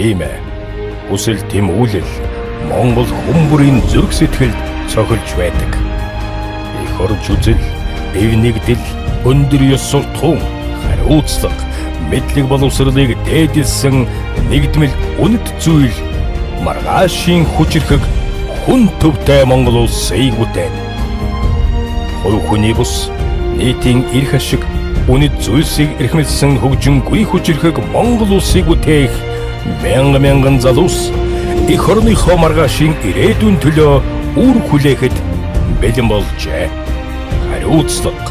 Тийм ээ. Хүсэл тэмүүлэл Монгол хүмүүрийн зүрх сэтгэлд цохилж байдаг. Их орж үзэл, бив нэгдэл, өндөр ёс суртахуун, хариуцлага, мэдлэг боловсролыг дээдэлсэн нэгдмэл үнэт зүйл маргаашийн хүчрхэг хүн төвтэй Монгол улсыг бүтээн. Хувь хүний бус нийтийн эрх ашиг үнэт зүйлсийг эрхмэлсэн хөгжингүй хүчрхэг Монгол улсыг бүтээх мянган залуус их орныхоо маргаашийн ирээдүйн төлөө үр хүлээхэд бэлэн болжээ. Хариуцлага,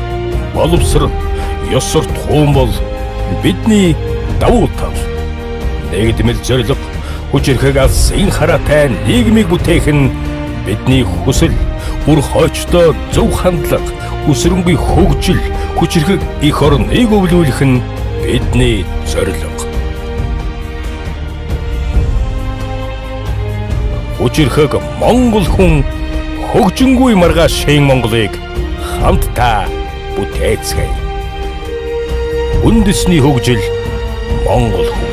боловсрол, ёс суртахуун бол бидний давуу тал. Нэгдмэл зорилго, хүчрхэг алсын хараатай нийгмийг бүтээх нь бидний хүсэл, үр хойчтой зөв хандлага, өсрөнгүй хөгжил, хүчрхэг их орныг өвлүүлэх нь бидний зорилго. Хүчрхэг Монгол хүн хөгжингүй маргаашийн Монголыг хамтдаа бүтээцгээе. Үндэсний хөгжил Монгол хүн.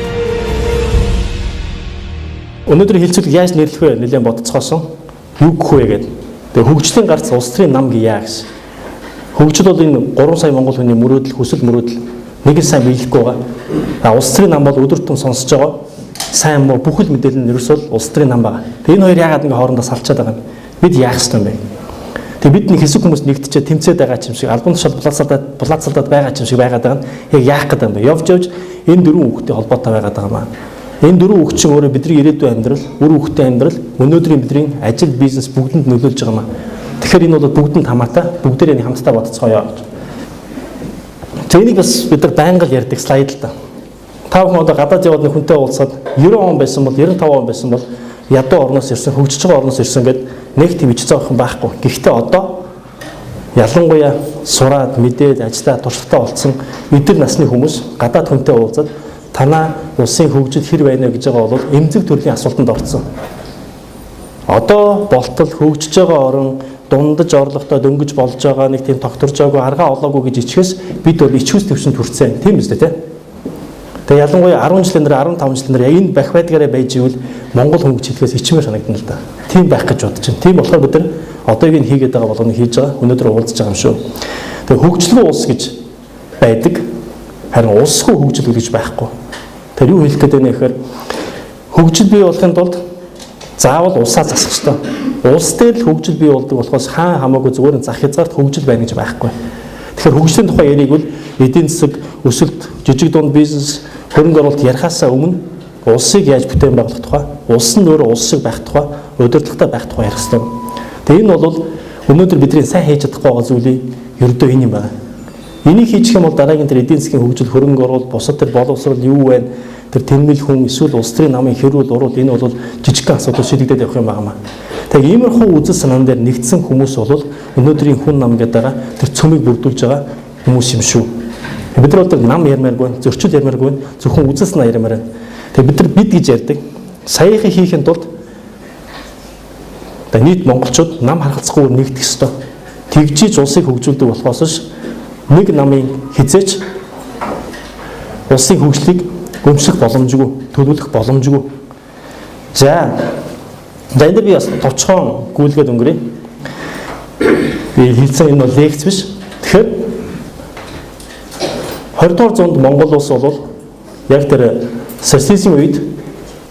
Өнөөдөр хэлцүүлэг яаж нэрлэх вэ? Нэлээд бодцгоосон. Юу гэх вэ гэдэг. Тэгээ хөгжлийн гарц улс төрийн нам гияа гэсэн. Хөгжил бол энэ 3 сая монгол хүний мөрөөдөл, хүсэл мөрөөдөл нэг нь сайн биелэхгүй байгаа. Улс төрийн нам бол өдөр тутам сонсож байгаа. Сайн муу бүхэл мэдээлэл нь ерөөсөө улс төрийн нам байгаа. Тэгээ энэ хоёр яагаад ингэ хоорондоо салчаад байгаа юм? Бид яах ёстой юм бэ? Тэгээ бид нэг хэсэг хүмүүс нэгтчээ тэмцээд байгаа юм шиг, албан тушаал булаацалдаад байгаа юм шиг байгаад байгаа нь яг яах гэдэг юм бэ? Явж энэ дөрвөн хүүхдтэй холбоотой байгаад байгаа маа. Энэ дөрвөн хүүхд чинь өөрөө бидний ирээдүйн амьдрал, үр хүүхдийн амьдрал, өнөөдрийн бидний ажил, бизнес бүгдэнд нөлөөлж байгаа маа. Тэгэхээр энэ бол бүгдэнд хамаатай, бүгдээр энэ хамтдаа бодцгоё. Тэнийг бас бид нар байнга л ярьдаг слайд л да. Та бүхэн одоо гадаад яваад нэг хүнтэй уулзаад 90 он байсан бол 95 он байсан бол ядуу орноос ирсэн, хөгжиж байгаа орноос ирсэн гэд нэг тийм ич цаахан байхгүй. Гэхдээ одоо ялангуяа сураад, мэдээд, ажиллаад, туршлагатай болсон өдөр насны хүмүүс гадаад хүнтэй уулзаад танаа улсын хөгжил хэр байна вэ гэж байгаа бол эмзэг төрлийн асуултанд орсон. Одоо болтол хөгжиж байгаа орон дундаж орлоготой дөнгөж болж байгаа нэг тийм тогтворж байгаагүй аргаа олоогүй гэж ичхээс бид бол ичхүүс төвшөнд хүрсэн. Тийм үстэй те. Тэгээ ялангуяа 10 жилийн дараа 15 жилийн дараа яг энэ байх байдгаараа байж ивэл Монгол хүн хөгжлөхөөс ичмээр санагдана л да. Тийм байх гэж бодож байна. Тийм болохоор бид нар одоогийн нь хийгээд байгаа болгоныг хийж байгаа. Өнөөдөр уулзж байгаа юм шүү. Тэгээ хөгжлөө улс гэж байдаг. Харин улсгүй хөгжил гэж байхгүй. Тэр юу хэлэх гээд байна гэхээр хөгжил бий болохын тулд заавал улсаа засах ёстой. Улс дээр л хөгжил бий болдог болохоос хамаагүй зүгээр зах хязгаарт хөгжил байна гэж байхгүй. Тэгэхээр хөгжлийн тухай яриг бол эдийн засаг, өсөлт, жижиг дунд бизнес, хөрөнгө оруулалт ярихаасаа өмнө улсыг яаж бүтээн байгуулах тухай, улс нь өөрөө улсыг байх тухай, удирдлагатай байх тухай ярих ёстой. Тэгээ энэ бол өнөөдөр бидний сайн хийж чадахгүй байгаа зүйлийг ердөө энэ юм байна. Энийг хийчих юм бол дараагийн тэр эдийн засгийн хөгжил, хөрөнгө оруулалт, бусад тэр боловсрол юу вэ? Тэр тэнмэл хүн эсвэл улс төрийн намын хэрүүл урууд энэ бол жижигхэн асуудал шийдэгдээд явах юм байна. Тэгээ иймэрхүү үзэл санаан дээр нэгдсэн хүмүүс бол өнөөдрийн хүн нам гэдэг байгаа тэр цөмийг бүрдүүлж байгаа хүмүүс юм шүү. Бид нар бол нам ярмааргүй, зөрчил ярмааргүй, зөвхөн үзэл санаа ярмаар байна. Тэгээ бид нар бид гэж ярьдаг. Саяхан хийхэд тулд нийт монголчууд нам харгалзахгүйгээр нэгдэх ёстой. Тэгжиж улсыг хөгжүүлдэг болохоос ш нэг намын хизээч улсын хөгжлийг өмсөх боломжгүй, төлөвлөх боломжгүй. За энэ би бас товчхон гүйлгээд өнгөрье. Би хэлсэн энэ бол лекц биш. Тэгэхээр 20 дугаар зуунд Монгол улс бол яг тэр социализмын үед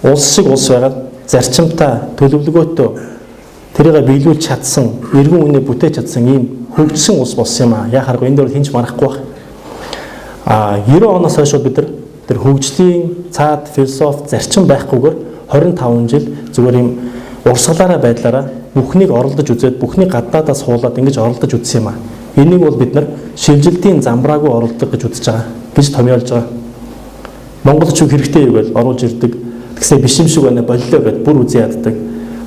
улс шиг улс байгаад зарчимтай, төлөвлөгөөтэй тэрийг биелүүлж чадсан, эргэн үнэ бүтээж чадсан ийм хөгжсөн улс болсон юм аа. Яхааргүй энэ дөр хинч марахгүй баг. 90 оноос хойш бид нар тэр хөгжлийн цаад философи зарчим байхгүйгээр 25 жил зүгээр юм урсгалаараа байдлаараа бүхнийг оролдож үзээд бүхнийг гадаадаас хуулаад ингэж оролдож үзсэн юм аа. Энийг бол бид нар шилжилтийн замбраагүй оролдох гэж үзэж байгаа гэж томьёолж байгаа. Монголч хэрэгтэй юу гэж оруулж ирдэг. Тэгсээ биш юм шиг байна боллоо гэд бүр үзээ яддаг.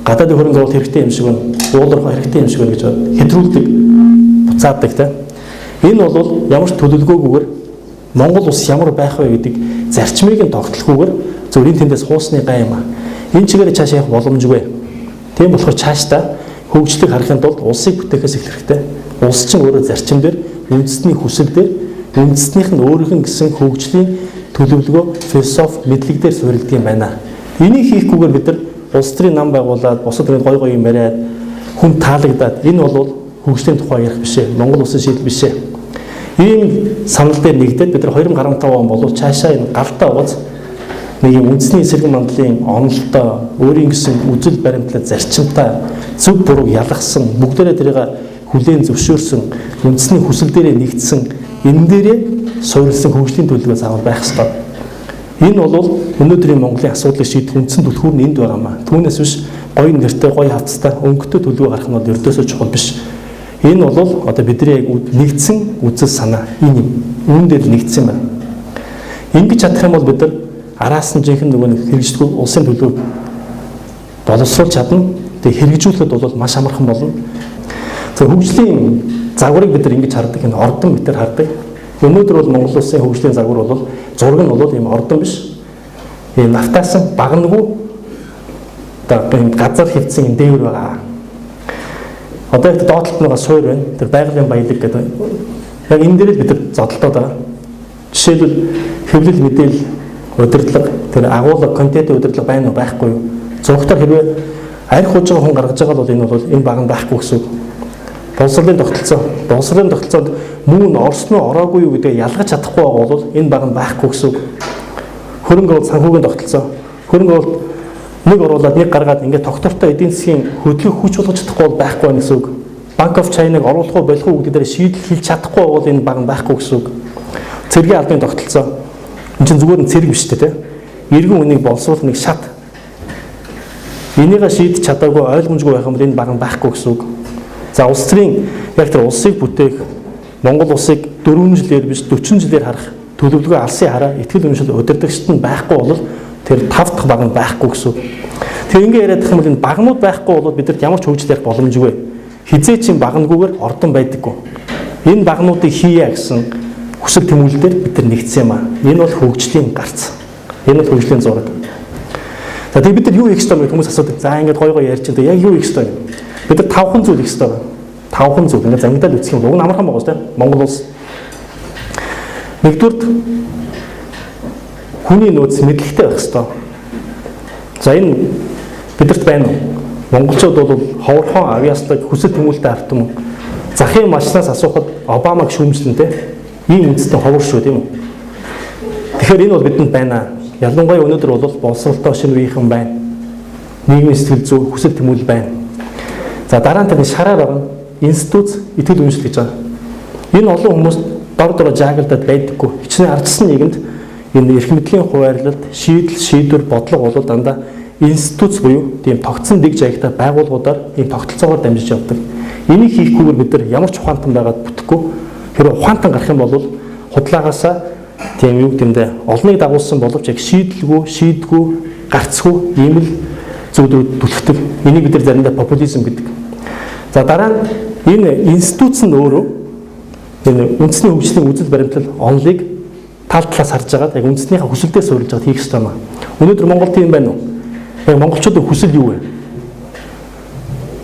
Гадаадын хөрөнгө оруулалт хэрэгтэй юм шиг байна. Ууларх хэрэгтэй юм шиг байна гэж хэтрүүлдэг, буцаадаг те. Энэ бол ямар ч төлөвлөгөөгүйгээр Монгол улс ямар байх вэ гэдэг зарчмыг нь тогтолохгүйгээр зөвхөн тэндээс хуусны гай юм аа. Энэ чигээр цааш явах боломжгүй. Тийм болохоор цаашдаа хөгжлийг харахын тулд улсыг бүтээхээс их хэрэгтэй. Улс чинь өөрөө зарчим дээр, үндэсний хүсэл дээр, үндэснийх нь өөрийнх нь гэсэн хөгжлийн төлөвлөгөө, философи, мэдлэг дээр суурилдаг юм байна. Энийг хийхгүйгээр бид нар улс төрийн нам байгуулад, бусад гой гой юм яриад, хүн таалагдаад энэ бол хөгжлийн тухай ярих биш ээ. Монгол улсын шийдэл биш ээ. Ийм санал дээр нэгдээд бид нар 2015 он болов цаашаа энэ галтаа угац нэг юм үндэсний эсрэг мандлын онолтой, өөрийн гэсэн үзэл баримтлал зарчимтай зөв буруу ялгсан, бүгдээрээ тэрийг хүлээн зөвшөөрсөн, үндэсний хүсэл дээрээ нэгдсэн, энэ дээрээ суурилсан хөгжлийн төлөвөө заавал байх ёстой. Энэ бол өнөөдрийн Монголын асуудлыг шийдэх үндсэн түлхүүр нь энд байгаамаа. Түүнээс биш гоё нэртэй, гоё хавцтай, өнгөтэй төлөв гарах нь бол ердөөсөө чухал биш. Энэ бол одоо бидний нэгдсэн үзэл санаа энэ юм. Үүн дээр нэгдсэн байна. Ингэж чадах юм бол бид нар араас нь жинхэнэ нөгөө хэрэгждэг улсын төлөвийг боловсруулж чадна. Тэгээ хэрэгжүүлэхэд бол маш амархан болно. За хөгжлийн загварыг бид нар ингэж хардаг, энэ ордон мэтэр хардаг. Өнөөдөр бол Монгол улсын хөгжлийн загвар бол зураг нь бол ийм ордон биш. Энэ нафтаасан багнаггүй одоо энэ газар хэвцэн энэ дээвэр байгаа. Одоо их доотлолт нэг суур байна. Тэр байгалийн баялаг гэдэг. Яг энэ дээр л бид нар зодтолтоод байгаа. Жишээлбэл хэвлэл мэдээлэл удирдлага, тэр агуулга, контентын удирдлага байна уу, байхгүй юу? Зургатаар хэрвээ арх хууж байгаа хүн гаргаж байгаа бол энэ баг нь байхгүй гэсэн үг. Боловсролын тогтолцоонд мөн орсон уу, ороогүй юу гэдэг ялгаж чадахгүй байгаа бол энэ баг нь байхгүй гэсэн үг. Хөрөнгө оруулалт санхүүгийн тогтолцоо. Хөрөнгө оруулалт нэг оруулаад нэг гаргаад ингээд тогтвортой эдийн засгийн хөдөлгөөг хүч болгож чадахгүй бол байхгүй байх гэсэн үг. Bank of China-г оруулах уу болох уу гэдэг дээр шийдэл хийж чадахгүй бол энэ баг нь байхгүй гэсэн үг. Цэргийн албаны тогтолцоо. Энэ чинь зүгээр нь цэрэг биш үү те. Иргэн үнийг боловсруулах нэг шат. Энийг шийдэж чадаагүй ойлгомжгүй байх юм бол энэ баг нь байхгүй гэсэн үг. За улс төрийн яг тэр улсыг бүтээх Монгол улсыг 4 жилээр биш 40 жилээр харах төлөвлөгөө алсын хараа итгэл үнэмшил удирдагчд нь байхгүй бол тэр 5 дахь баг нь байхгүй гэсэн. Тэр ингэ яриад их юм бол энэ багнууд байхгүй бол бидэрт ямар ч хөгжил ярих боломжгүй. Хизээ чин багнгүйгээр ордон байдаггүй. Энэ багнуудыг хийя гэсэн хүсэл тэмүүлэлээр бид нар нэгдсэн юм аа. Энэ бол хөгжлийн гарц. Энэ бол хөгжлийн зураг. За тэгээд бид нар юу хийх ёстой вэ? Хүмүүс асуудаг. За ингэж гой гой ярьж байгаа. Яг юу хийх ёстой вэ? Бид нар 5хан зүйл хийх ёстой байна. 5хан зүйл. Ингээд зангидаад үсэх юм бол уг нь амархан байгаа шүү дээ. Монгол улс. Нэгдүгээр хүний нөөц мэдлэгтэй байх ёстой. За энэ бидэрт байна уу? Монголчууд бол ховорхон авиаслаг хүсэл тэмүүлэлтэй ард юм. Захын машинаас асуухад Обамаг шүүмжлэн те. Ийм үндэстэн ховор шүү тийм үү? Тэгэхээр энэ бол бидэнд байна. Ялангуяа өнөөдөр бол боловсролтой шинэ үеийнхэн байна. Нийгмийн сэтгэл зүй хүсэл тэмүүлэл байна. За дараа нь тэр шараар байгаа институт итгэл үнэмшил гэж байгаа. Энэ олон хүмүүс дор жаагалдаад байдаггүй. Хичнээн ардчсан нийгэмд энэ эрх мэдлийн хуваарлалт, шийдвэр, бодлого бол дандаа институт буюу тийм тогтсон дэг жаягтай байгууллагуудаар ийм тогтолцоогоор дамжиж явдаг. Энийг хийхгүйгээр бид нар ямар ч ухаантан байгаад бүтэхгүй. Хэрвээ ухаантан гарах юм бол худлаагаасаа тийм юу гэмдэ олныг дагуулсан боловч яг шийдгүй, гарцгүй ийм л зүйлүүд түлхдэг. Энийг бид нар заримдаа популизм гэдэг. За дараа нь энэ институт нь өөрөө энэ үндэсний хөгжлийн үзэл баримтлал онолыг тал талаас харж байгаа. Яг үндэснийхээ хүсэлдээ суурилж байгаа хийх ёстой юм. Өнөөдөр Монгол тийм байна уу? Яг монголчуудын хүсэл юу вэ?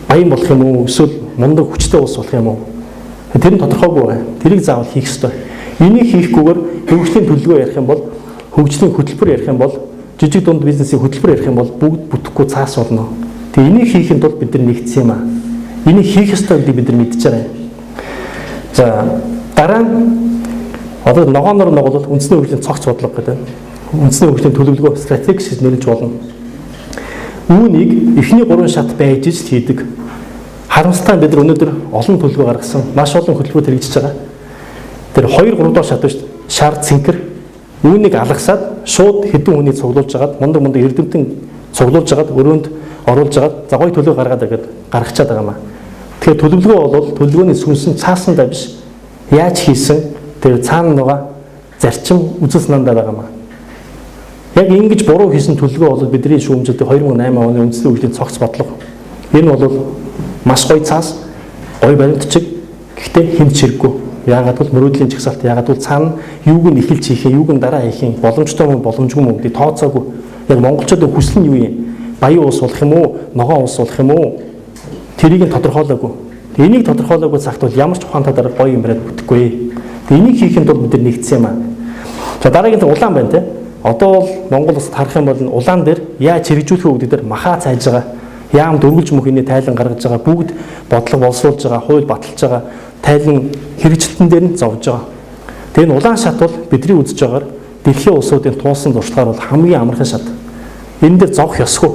Баян болох юм уу? Эсвэл мундаг хүчтэй улс болох юм уу? Тэр нь тодорхойгүй байна. Тэрийг заавал хийх ёстой. Энийг хийхгүйгээр хөгжлийн төлөвлөгөө ярих юм бол, хөгжлийн хөтөлбөр ярих юм бол, жижиг дунд бизнесийн хөтөлбөр ярих юм бол бүгд бүтэхгүй цаас болно. Тэгээ энийг хийхэд бол бид нар нэгдсэн юм аа. Энийг хийх ёстой гэдгийг бид нар мэдж байгаа юм. За дараа нь одоо ногооноор бол үндэсний хөгжлийн цогц бодлого гэдэг. Үндэсний хөгжлийн төлөвлөгөө стратеги гэж нэрлэж болно. Үүнийг эхний 3 шат байж иж хийдэг. Харамсалтай бид нар өнөөдөр олон төлөвлөгөө гаргасан, маш олон хөтөлбөр хэрэгжиж байгаа. Тэр 2-3 доо шат шүү дээ. Шар цэнхэр үүнийг алгасаад шууд хэдэн хүний цуглуулж агаад мундаг эрдэмтэн цуглуулж агаад өрөөнд оруулж агаад за гоё төлөв гаргаад ирэхэд гаргачаад байгаа маа. Тэгэхээр төлөвлөгөө бол төлөвлөгөөний сүнс нь цаасандаа биш. Яаж хийсэн тэр цаана байгаа зарчим үзэл санаандаа байгаа маа. Яг ингэж буруу хийсэн төлөвлөгөө бол бидний шүүмжлэлд 2008 оны үндэсний хөгжлийн цогц бодлого. Энэ бол маш гоё цаас, гоё баримтчиг. Гэхдээ хэн ч хэрэггүй. Яагаад бол мөрөөдлийн жагсаалт яагаад бол цаана юуг нь эхэлж хийх юм, юуг нь дараа хийх юм, боломжтой юм, боломжгүй юм гэдэг тооцоогүй. Яг монголчуудын хүсэл нь юу юм? Баян улс болох юм уу, ногоон улс болох юм уу? Тэрийг нь тодорхойлоогүй. Энийг тодорхойлоогүй цагт бол ямар ч ухаантай дараа гоё юм бариад бүтэхгүй. Энийг хийхэд бол бид нар нэгдсэн юм аа. За дараагийн улаан байна те. одоо бол Монгол улсад харах юм бол улаан дээр яаж хэрэгжүүлэх вэ гэдэг дээр махаа цайж байгаа. Яам дөрвөлж мөхний тайлан гаргаж байгаа, бүгд бодлого боловсруулж байгаа, хууль баталж байгаа, тайлан хэрэгжилтэн дээр нь зовж байгаа. Тэгээ энэ улаан шат бол бидний үзэж байгаагаар дэлхийн улсуудын туулсан зуршлагаар бол хамгийн амархан шат. Энэ дээр зовх ёсгүй.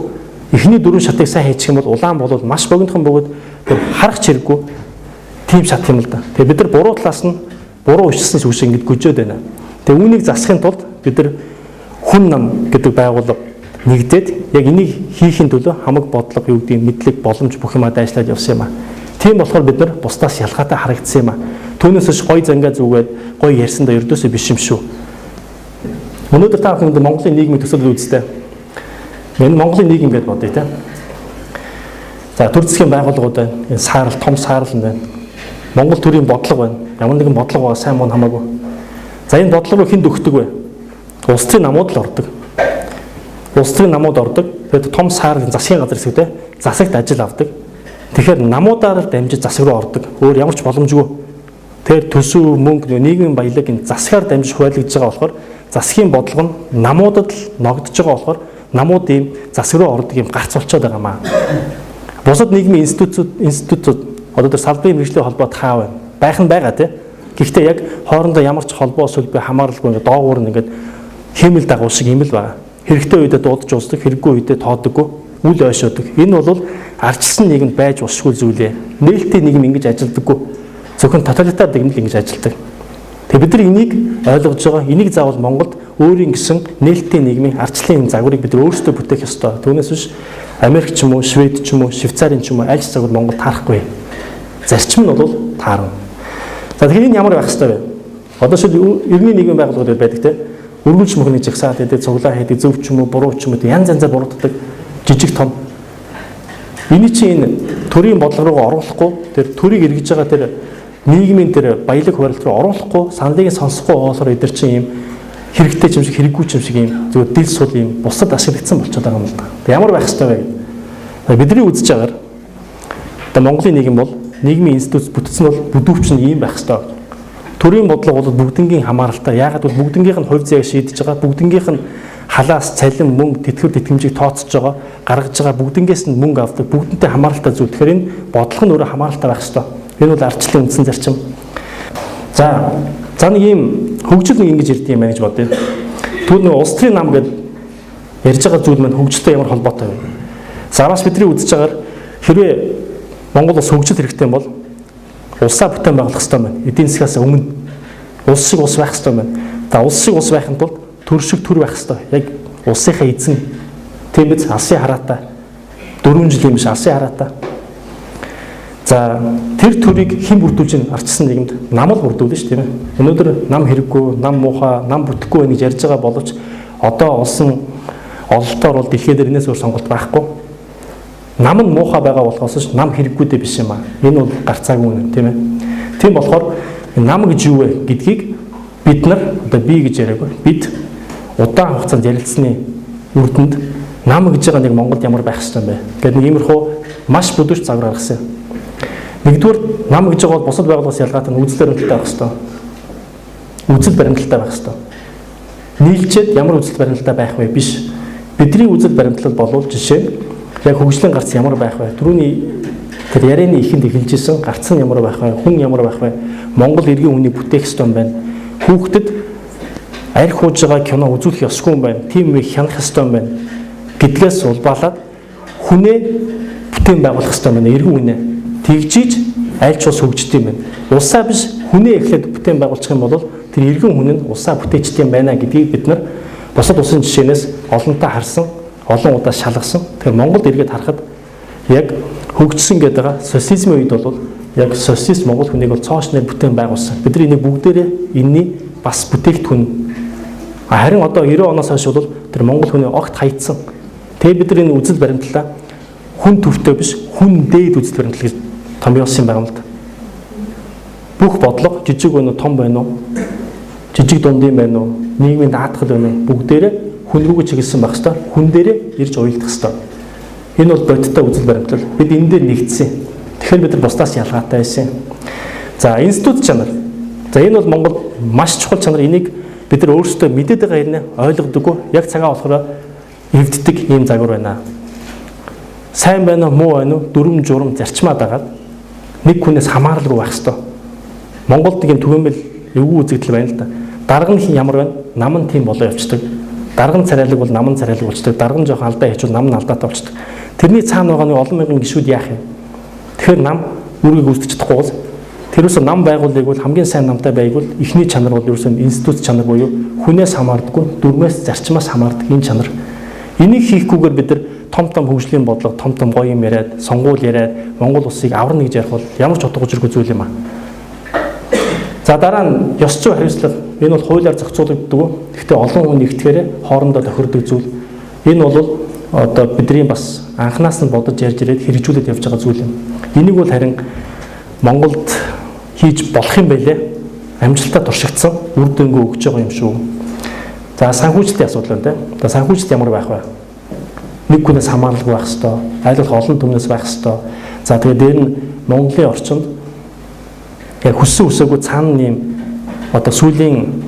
Эхний дөрвөн шатыг сайн хийчих юм бол улаан бол маш богинохон бөгөөд тэр харах чирэггүй тийм шат юм л да. Тэгээ бид нар буруу талаас нь буруу уучлсан ч үгүй ингэж гүжөөд байна. Тэгээ үүнийг засахын тулд бид нар хүн нам гэдэг байгууллага нэгдээд яг энийг хийхин төлөө хамаг бодлого юу гэдэг мэдлэг боломж бүх юмаа дайшлаад явсан юм а. Тийм болохоор бид нар бусдаас ялгаатай харагдсан юм а. Түүнээс ч гой зангаа зүгээд гой ярьсандаа ердөөсөө биш юм шүү. Өнөөдөр та бүхэн Монголын нийгмийн төсөл үзтээ. Энэ Монголын нийгэм гэдээ бодъё те. За төр засгийн байгууллагууд байна. Энэ саарл том саарл байна. Монгол төрийн бодлого байна. Ямар нэгэн бодлого байгаа сайн муу хамаагүй. За энэ бодлого руу хүнд өгдөг вэ? Улс төрийн намууд л ордог. Улс төрийн намууд ордог. Тэгээд том саарл засгийн газар хэсэгтэй засагт ажил авдаг. Тэгэхээр намуудаар дамжиж засаг руу ордог. Өөр ямар ч боломжгүй. Тэгэхээр төсөв мөнгө нийгмийн баялаг энэ засгаар дамжиж хуваалгаж байгаа болохоор засгийн бодлого нь намуудад л ногдож байгаа болохоор намууд ийм засаг руу ордог юм гарц болчиход байгаа маа. Бусад нийгмийн институтууд одоо тэр салбарын мэргэжлийн холбоо таа байна. Байх нь байгаа тий. Гэхдээ яг хоорондоо ямар ч холбоо сүлбэ хамааралгүй ингээд доогуур нь ингээд хиймэл дагуул шиг юм л байгаа. Хэрэгтэй үедээ дуудаж уусдаг, хэрэггүй үедээ тоодоггүй, үл ойшоодог. Энэ бол ардчилсан нийгэмд байж болшгүй зүйл ээ. Нээлттэй нийгэм ингэж ажилдаггүй. Зөвхөн тоталитар нийгэм л ингэж ажилдаг. Тэгээ бид нар энийг ойлгож байгаа. Энийг заавал Монголд өөрийн гэсэн нээлттэй нийгмийн ардчлалын загварыг бид өөрсдөө бүтээх ёстой. Түүнээс биш Америк ч юм уу, Швед ч юм уу, Швейцарын ч юм уу аль ч загвар Монгол таарахгүй. Зарчим нь бол таарна. За тэгэхээр энэ ямар байх ёстой вэ? Одоо шил иргэний нийгмийн байгууллагууд байдаг те. Өргөлж мөхний жагсаад гэдэг цуглаа хийдэг, зөв ч юм уу, буруу ч юм уу янз янзаар буруутгадаг жижиг том. Эний чинь энэ төрийн бодлого руу оруулахгүй, тэр төрийг эргэж байгаа тэр нийгмийн тэр баялаг хуваалт руу оруулахгүй, саналыг сонсохгүй оолоор эдгээр чинь юм хэрэгтэй юм шиг хэрэггүй юм шиг юм зөв дил сул юм бусад ашиглагдсан болчиход байгаа юм л да. Ямар байх ёстой вэ? Бидний үзэж байгаагаар одоо Монголын нийгэм бол нийгмийн институт бүтцэн бол бүдүүвч нь ийм байх ёстой. Төрийн бодлого бол бүгднгийн хамааралтай. Яагаад бол бүгднгийнх нь хувь заяаг шийдэж байгаа, бүгднгийнх нь халаас цалин мөнгө тэтгэвэр тэтгэмжийг тооцож байгаа, гаргаж байгаа, бүгднгээс нь мөнгө авдаг, бүгднтэй хамааралтай зүйл. Тэгэхээр энэ бодлого нь өөрөө хамааралтай байх ёстой. Энэ бол ардчлалын үндсэн зарчим. За нэг ийм хөгжил нэг ингэж ирдэг юм байна гэж бодъё. Түүний нэг улс төрийн нам гэдэг ярьж байгаа зүйл маань хөгжилтэй ямар холбоотой вэ? Зараас бидний үзэж байгаагаар хэрвээ Монгол улс хөгжил хэрэгтэй бол улсаа бүтээн байгуулах хэрэгтэй байна. Эдийн засгаас өмнө улс шиг улс байх хэрэгтэй байна. За улс шиг улс байхын тулд төр шиг төр байх хэрэгтэй. Яг улсынхаа эзэн тийм биз алсын хараатай. 4 жилийн биш алсын хараатай. За тэр төрийг хэн бүрдүүлж ин ардчилсан нийгэмд нам л бүрдүүлнэ шүү тийм ээ. Өнөөдөр нам хэрэггүй, нам муухай, нам бүтэхгүй байх гэж ярьж байгаа боловч одоо олсон ололтоор бол дэлхийд энэс өөр сонголт байхгүй. Нам нь муухай байгаа болохоос нам хэрэггүй дээ биш юм аа. Энэ бол гарцаагүй юм тийм ээ. Тийм болохоор нам гэж юу вэ гэдгийг бид нар одоо би гэж яриаггүй. Бид удаан хугацаанд ярилцсны үрдэнд нам гэж байгаа нэг Монголд ямар байх ёстой юм бэ? Гэвч нэг иймэрхүү маш бүдүүч загвар гаргасан. Нэгдүгээр нам гэж байгаа бол бусад байгууллагаас ялгаатай үзэл баримталтай байх ёстой. Үзэл баримталтай байх ёстой. Нийлжээд ямар үзэл баримталтай байх вэ биш. Бидний үзэл баримтлал болвол жишээ нь яг хөгжлийн гарц ямар байх вэ? Түрүүний тэр ярианы ихэнд эхэлжсэн гарц нь ямар байх вэ? Хүн ямар байх вэ? Монгол иргэн хүнийг бүтээх ёстой юм байна. Хүүхдэд арх хууж байгаа кино үзүүлэх ёсгүй юм байна. Тийм үе хянах ёстой юм байна. Гэдгээс улбаалаад хүнээ бүтээн байгуулах ёстой юм байна. Иргэн хүнээ тэгжиж аль ч ус хөгждөг юм байна. Улсаа биш хүнээ эхлээд бүтээн байгуулчих юм бол тэр иргэн хүн нь улсаа бүтээчтэй юм байна гэдгийг бид нар бусад улсын жишээнээс олонтаа харсан, олон удаа шалгасан. Тэгэхээр Монголд эргээд харахад яг хөгжсөн гэдэг байгаа социализмын үед бол яг социалист Монгол хүнийг бол цоошноор бүтээн байгуулсан. Бид нар энийг бүгдээрээ энэний бас бүтээгдэхүүн. Харин одоо 90 оноос хойш бол тэр Монгол хүний огт хаягдсан. Тэгээ бид нар энэ үзэл баримтлалаа хүн төвтэй биш хүн дээд үзэл баримтлал гэж томьёолсон юм байна л да. Бүх бодлого жижиг байна уу, том байна уу? Жижиг дундын байна уу? Нийгмийн даатгал байна уу? Бүгдээрээ хүн рүүгээ чиглэсэн байх хэвээр хүн дээрээ ирж уйлдах хэвээр. Энэ бол бодиттой үзэл баримтлал. Бид энэ дээр нэгдсэн. Тэгэхээр бид нар бусдаас ялгаатай байсан. За институт чанар. За энэ бол Монгол маш чухал чанар. Энийг бид нар өөрсдөө мэдээд байгаа юм ойлгодоггүй, яг цагаа болохоор эвддэг ийм загвар байна. Сайн байна уу, муу байна уу, дүрм журм зарчмаад байгаа. Нэг хүнээс хамааралгүй байх ёстой. Монголд нэг юм түгээмэл эвгүй үзэгдэл байна л да. Дарга нь ямар байна? Нам нь тийм болоо явцдаг. Дарга нь царайлаг бол нам нь царайлаг болчдаг. Дарга нь жоохон алдаа хийчихвэл нам нь алдаатай болчдаг. Тэрний цаана байгаа нэг олон мянган гишүүд яах юм? Тэгэхээр нам үргийг үүсгэж чадахгүй бол тэрөөс нам байгуулыг бол хамгийн сайн намтай байгуул эхний чанар бол ерөөсөө институт чанар буюу хүнээс хамаардаггүй, дүрмээс зарчмаас хамаардаг энэ чанар. Энийг хийхгүйгээр бид нар том хөгжлийн бодлого, том гоё юм яриад, сонгуул яриад Монгол улсыг аварна гэж ярих бол ямар ч утгагүй зүйл юм аа. За дараа нь ёс зүйн хариуцлага. Энэ бол хуулиар зохицуулагддаг. Гэхдээ олон хүн нэгтгэхээр хоорондоо тохирдог зүйл. Энэ бол одоо бидний бас анханаас нь бодож ярьж ирээд хэрэгжүүлээд явж байгаа зүйл юм. Энийг бол харин Монголд хийж болох юм байлээ. Амжилтаа туршигдсан үр дүнгээ өгч байгаа юм шүү. За санхүүжилтийн асуудал байна те. Одоо санхүүжилт ямар байх вэ? Нэг хүнээс хамааралгүй байх ёстой. Аль болох олон түмнээс байх ёстой. За тэгээд дээр нь Монголын орчинд яг хүссэн үсээгүй цаана нэм одоо сүүлийн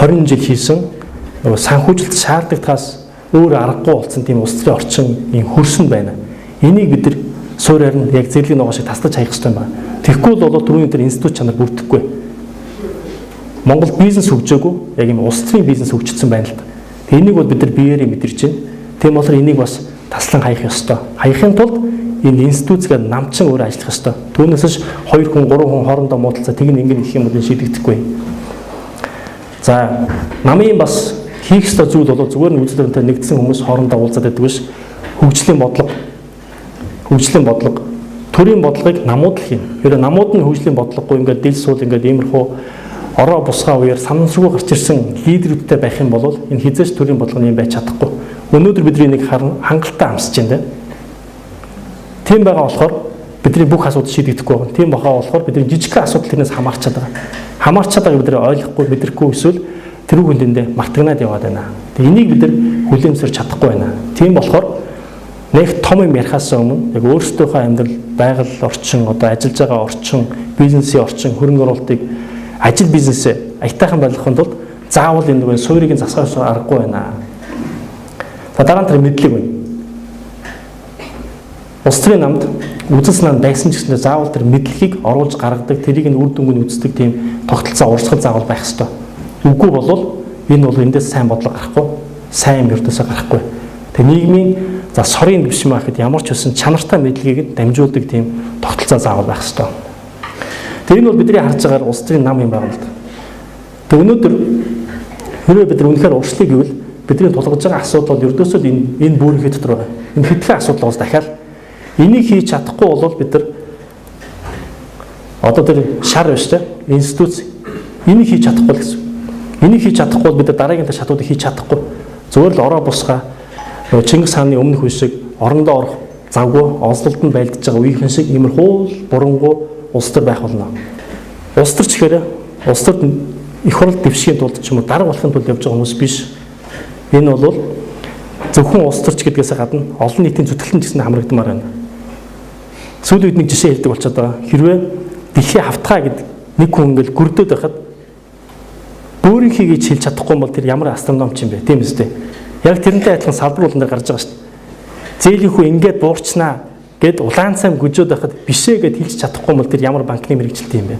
20 жил хийсэн нөгөө санхүүжилт шаардлагатаас өөр аргагүй болсон тийм улс төрийн орчин юм хөрсөн байна. Энийг бид нар суурьаар нь яг зэрлэг ногоо шиг таслаж хаях хэрэгтэй байна. Тэгэхгүй бол түрүүний тэр институт чанар бүрдэхгүй. Монгол бизнес хөгжөөгүй, яг юм улс төрийн бизнес хөгжсөн байна л да. Энийг бол бид нар биеэрээ мэдэрч байна. Тийм болохоор энийг бас таслан хаях ёстой. Хаяхын тулд энэ институцгээ намчин өөр ажиллах ёстой. Түүнээс ч 2 хүн 3 хүн хоорондоо муудалцаа тэгин ингэн их юм бол шийдэгдэхгүй. За намын бас хийх ёстой зүйл бол зүгээр нь үзлэрэнтэй нэгдсэн хүмүүс хоорондоо уулзаад байдаг биш. Хөгжлийн бодлого, төрийн бодлогыг намууд л хийн. Хэрэв намууд нь хөгжлийн бодлогогүй ингээд дил суул ингээд иймэрхүү ороо бусгаа үеэр санамсаргүй гарч ирсэн лидерүүдтэй байх юм бол энэ хизээч төрийн бодлого юм байж чадахгүй. Өнөөдөр бидний нэг хангалттай амсаж байна. Тийм байгаа болохоор бидний бүх асуудал шийдэгдэхгүй байна. Тийм байгаа болохоор бидний жижигхэн асуудал тэрнээс хамаарчаад байгаа. Хамаарчаад байгааг бид ойлгохгүй, мэдрэхгүй эсвэл тэр хүндэндээ мартагнаад яваад байна. Тэгээ энийг бид хүлээмжсэрч чадахгүй байна. Тийм болохоор нэг том юм ярихаас өмнө яг өөрсдийнхөө амьдрал, байгаль орчин, одоо ажиллаж байгаа орчин, бизнесийн орчин, хөрөнгө оруулалтыг ажил бизнесээ аятайхан байлгахын тулд заавал энэ нэг суурийг засгах аргагүй байна. За дараа нь тэр мэдлэг байна. Улс төрийн намд үзэл санаанд байсан ч гэсэн заавал тэр мэдлэгийг оруулж гаргадаг, тэрийг нь үр дүнг нь үздэг тийм тогтолцоо урсгал заавал байх ёстой. Үгүй бол энэ бол эндээс сайн бодлого гарахгүй, сайн юм өртөөсөө гарахгүй. Тэгээ нийгмийн за сорын дэвшин байхад ямар ч үсэн чанартай мэдлэгийг дамжуулдаг тийм тогтолцоо заавал байх ёстой. Тэгээ энэ бол бидний харж байгаа улс төрийн нам юм байна л да. Тэгээ өнөөдөр хэрвээ бид үнэхээр уршлыг гэвэл бидний тулгаж байгаа асуудал бол ердөөсөө энэ бүрийн дотор байгаа. Энэ хэдхэн асуудал бас дахиад энийг хийж чадахгүй бол бид нар одоо тэр шар биш те институт энийг хийж чадахгүй гэсэн. Энийг хийж чадахгүй бол бид нар дараагийн тэр шатуудыг хийж чадахгүй. Зөвөр л ороо бусгаа Чингис хааны өмнөх үе шиг орондоо орох завгүй онцлолд нь байлдаж байгаа үеийнхэн шиг иймэрхүү бурангуй улс төр байх болно. Улс төр ч гэхээр улс төрд их хурл дэвшгийн тулд ч юм уу дарга болохын тулд явж байгаа хүмүүс биш. Энэ бол зөвхөн улс төрч гэдгээс гадна олон нийтийн зүтгэлэн гэсэн хамрагдмаар байна. Сүүлийн үед нэг жишээ хэлдэг болчиход байгаа. Хэрвээ дэлхийн хавтгай гэдэг нэг хүн ингээл гүрдөөд байхад бөөрийнхий гэж хэлж чадахгүй бол тэр ямар астрономч юм бэ? Тийм үстэй. Яг тэрнтэй адилхан салбар болон дээр гарч байгаа шүү дээ. Зээлийнхүү ингээд буурчнаа гэд улаан цайм гүжөөд байхад бишээ гэд хэлж чадахгүй бол тэр ямар банкны мэрэгчлэлт юм бэ?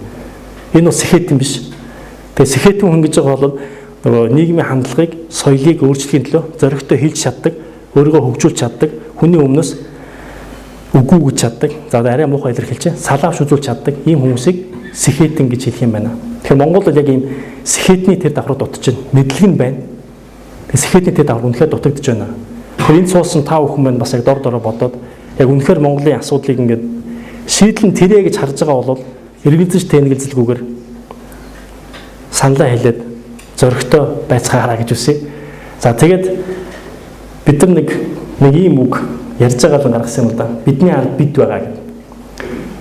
Энэ бол сэхэтэн биш. Тэгээ сэхэтэн хүн гэж байгаа бол нөгөө нийгмийн хандлагыг, соёлыг өөрчлөхийн төлөө зоригтой хэлж чаддаг, өөрийгөө хөгжүүлж чаддаг, хүний өмнөөс үгүй гэж чаддаг. За арай муухай илэрхийлж салаавч үзүүлж чаддаг ийм хүмүүсийг сэхэтэн гэж хэлэх юм байна. Тэгэхээр Монгол бол яг ийм сэхэтний тэр давхруу дутж байна. Мэдлэг нь байна. Тэгээ сэхэтний тэр давхар үнэхээр дутагдж байна. Тэгэхээр энэ суусан тав хүн байна бас яг дор дороо бодоод яг үнэхээр Монголын асуудлыг ингээд шийдлэн тэрэ гэж харж байгаа бол эргэлзэж тэнэгэлзэлгүйгээр саналаа хэлээд зоригтой байцгаараа гэж үсэ. За тэгээд бид нар нэг ийм үг ярьж байгаа л гаргасан юм л да. Бидний ард бид байгаа гэдэг.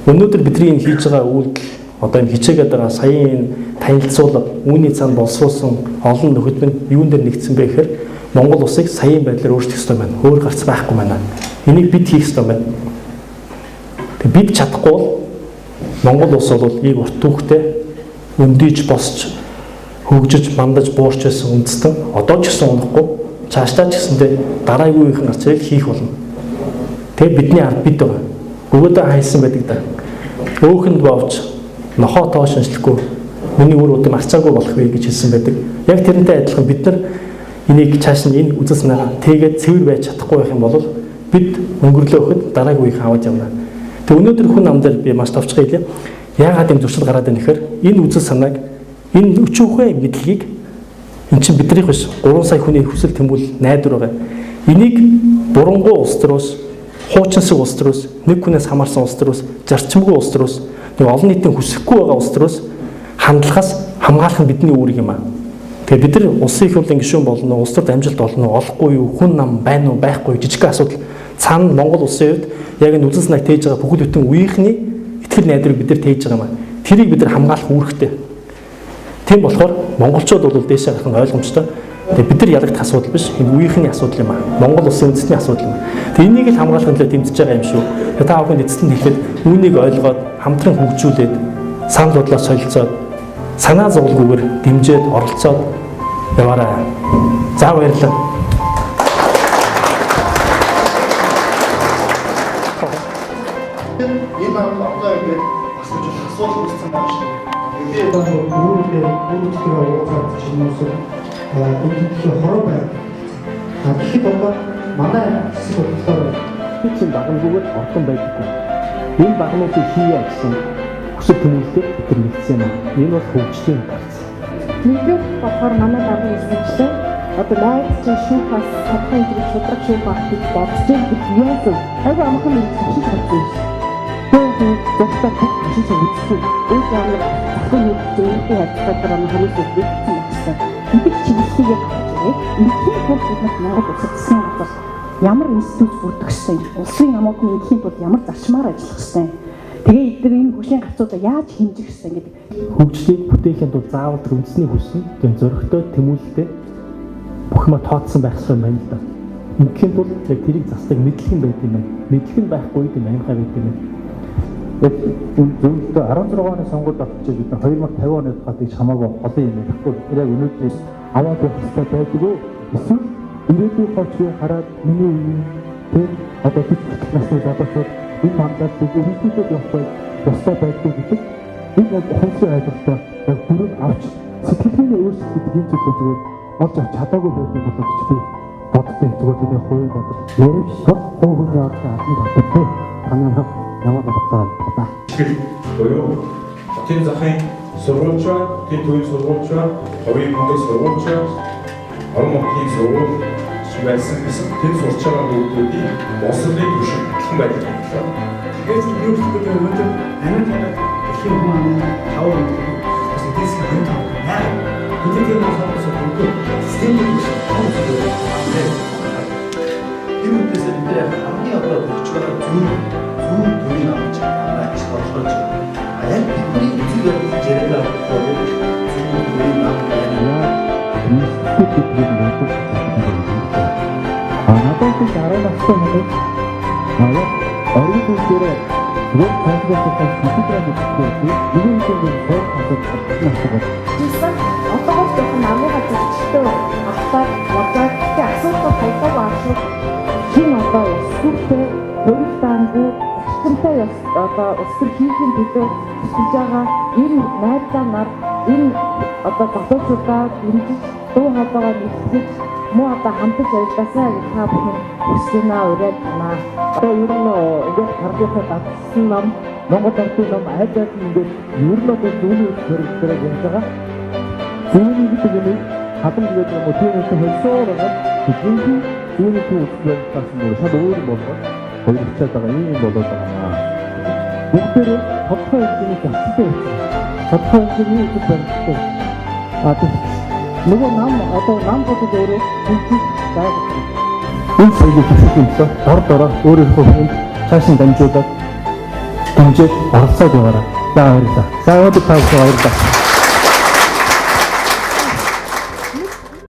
Өнөөдөр бидний хийж байгаа үйлдэл одоо энэ хичээгээд байгаа саяын танилцуулга үүний цаана боловсруулсан олон нөхөд минь юун дээр нэгдсэн бэ гэхээр Монгол улсыг саяын байдлаар өөрчлөх ёстой байна. Өөр гарц байхгүй байна. Энийг бид хийх ёстой байна. Тэг бид чадахгүй бол Монгол улс бол ийг урт түүхтэй өндийж босч хөгжиж, мандаж, буурч байсан үндэстэн одоо ч гэсэн унахгүй, цаашдаа ч гэсэндээ дараагийн үеийнхэн гарч ирэл хийх болно. Тэгээ бидний ард бид байгаа. Өгөөдөө хайсан байдаг да. Өөхөнд бовч нохоо тоо шинжлэхгүй миний үр удам арцаагүй болох вэ гэж хэлсэн байдаг. Яг тэрнтэй адилхан бид нар энийг цааш нь энэ үзэл санаагаа тэгээд цэвэр байж чадахгүй байх юм бол бид өнгөрлөө өгөхөд дараагийн үеийг аваад явна. Тэг өнөөдөр хүн ам дээр би маш товчхон хэлье. Яагаад юм зуршил гараад байна гэхээр энэ үзэл санааг энэ өчүүхэй мэдлэгийг эн чинь биднийх биш 3 сая хүний хүсэл тэмүүлэл найдвар байгаа. Энийг бурангуй улс төрөөс, хуучинсаг улс төрөөс, нэг хүнээс хамаарсан улс төрөөс, зарчимгүй улс төрөөс, нэг олон нийтийн хүсэхгүй байгаа улс төрөөс хандлагаас хамгаалах нь бидний үүрэг юм аа. Тэгээ бид нар улсын их хурлын гишүүн болно, улс төрд амжилт олно уу, олохгүй юу, хүн нам байна уу, байхгүй юу жижиг асуудал цаана Монгол улсын хувьд яг энэ үзэл санааг тээж байгаа бүхэл бүтэн үеийнхний итгэл найдварыг бид нар тээж байгаа юм аа. Тэрийг бид нар хамгаалах үүрэгтэй. Тийм болохоор монголчууд бол дээшээ гарах нь ойлгомжтой. Тэгээ бид нар ялагдах асуудал биш, энэ үеийнхний асуудал юм аа. Монгол улсын үндэсний асуудал юм. Тэгээ энийг л хамгаалахын төлөө тэмцэж байгаа юм шүү. Та бүхэн эцэст нь хэлэхэд үүнийг ойлгоод хамтран хөгжүүлээд санал бодлоос солилцоод санаа зовлгүйгээр дэмжиж оролцоод яваарай. За баярлалаа. Энэ одоо ингээд бас нэг асуудал үүссэн байна шүү. Тэгээд өөрөөр ууцаад чинээс энэ хороо байна. Тэгэхэд одоо манай хэсэг болохоор чинь багнуугаар ортон байдаггүй. Энэ багнуудыг хийя гэсэн хүсэл тэмүүлэлтэй тэр нэгдсэн юм. Энэ бол хөгжлийн гарц. Нэгдүгээр болохоор манай даргын эсвэлжлээ одоо найз чинь шүүхээс садхан гэж шудраг шүүх багтыг бодож яасан. Айгу амхан нэг чинь бодсон. Тэгээд зөвхөн чинь үзсэн. Энэ ямар ахын нэг зүйтэй хацгаар ам хамт үзсэн гэсэн. Энд чиглэлийг авчихээ. Эндхийн тулд бид нарт усадсан бол ямар институт бүрдгэсэн. Улсын ямуудны эндхийн тулд ямар зарчмаар ажиллах гэсэн. Тэгээ эдгээр энэ хөшийн гарцуудаа яаж хэмжих гэсэн гэдэг. Хөгжлийг бүтээхийн тулд заавал үндэсний хүссэн, тийм зөрөгтэй тэмүүлэлтэй бүх юм тооцсон байх хэрэгтэй байна л да. Ингээм бол яг тэрийг застаг мэдлэг нь байт юм байна. Мэдлэг нь байхгүй юм аимхай байт юм байна. Яг зөвхөн 16 оны сонгуульд авчиж бид 2050 оны тухайд их хамаагүй олон юм байхгүй. Яг өнөөдөр аваад байх хэрэгтэй байдгүй. Эсвэл ирээдүйн хойчгийн хараад миний үеийн тэр одоо бид насны залуучууд энэ мандат зөвхөн явахгүй ёстой байдгүй гэдэг энэ яг хонцлог ойлголтоо яг бүрэн авч сэтгэлгээний өөрчлөлт ийм зүйлээ зүгээр олж авч чадаагүй байдаг болов гэж би боддог. Зүгээр бидний хувийн бодол ярих хувийн орчин албан татвартай танаа ямар бодлоо байна. Буюу хотын захын сургуульчаа, хотын төвийн сургуульчаа, хувийн мундаг сургуульчаа, орон нутгийн сургууль байсан гэсэн тэр сурч байгаа бүгдүүдийн боловсролын түвшин батлан байдаг юм байна. тэгээд юу гэдэг вэ? Өнөөдөр Америкт их юм аа таван бас дэск хүн таа. Бидний тэр масаас бүгд системийн Энэ үдээсээ бид яг хамгийн одоо өгч байгаа зөв төрийн авч байгаа гэж бодлоо. Яг бидний үзэл бодол яриад байгаа зөв төрийн авч Надад ч 10 настай нэг аа орон үеэрээ зөв концепцээр компьютерээр хийдэг нэг юм зөв концепт Жишээ отогоор зөвхөн намайга зөвчтэй автаар бодоод тэг асуудал хайдаг аашгүй хин одоо сүртэй хөрөлтаангүй ахтантай яс одоо өсвөр хийхин төлөө хийж байгаа энэ найдаа нар энэ одоо залуучуудаа дэмжиж дуу хоолойгоо нэгтгэж муу одоо хамтаж ажилласаа гэж та бүхэн хүсэнаа ураад байна. Одоо ер нь ингээд харгийнхаа датсан нам Монгол ардын нам айдаад ингээд ер нь одоо зүүнээс хөрөлтөөр явж байгаа. Зүүнний гэдэг нь хадам гэдэг юм уу тиймээс хөлсөөр байгаа. Зүүнний зүүнний төлөвлөлт тасан мөр шал өөр болгоо. Хоёрчаад байгаа юм болоод байгаа. Бүгдээ тодорхой хэмжээний засалтай байсан. Тодорхой хэмжээний зүйл баримттай. Нөгөө нам одоо нам бодож өөрөө үнцийг зайдаг. Энэ цагийг хэсэгтээ дор өөрийнхөө хүнд цааш нь дамжуулаад оролцоод яваарай. За баярлалаа. За өнөөдөр та бүхэн баярлалаа.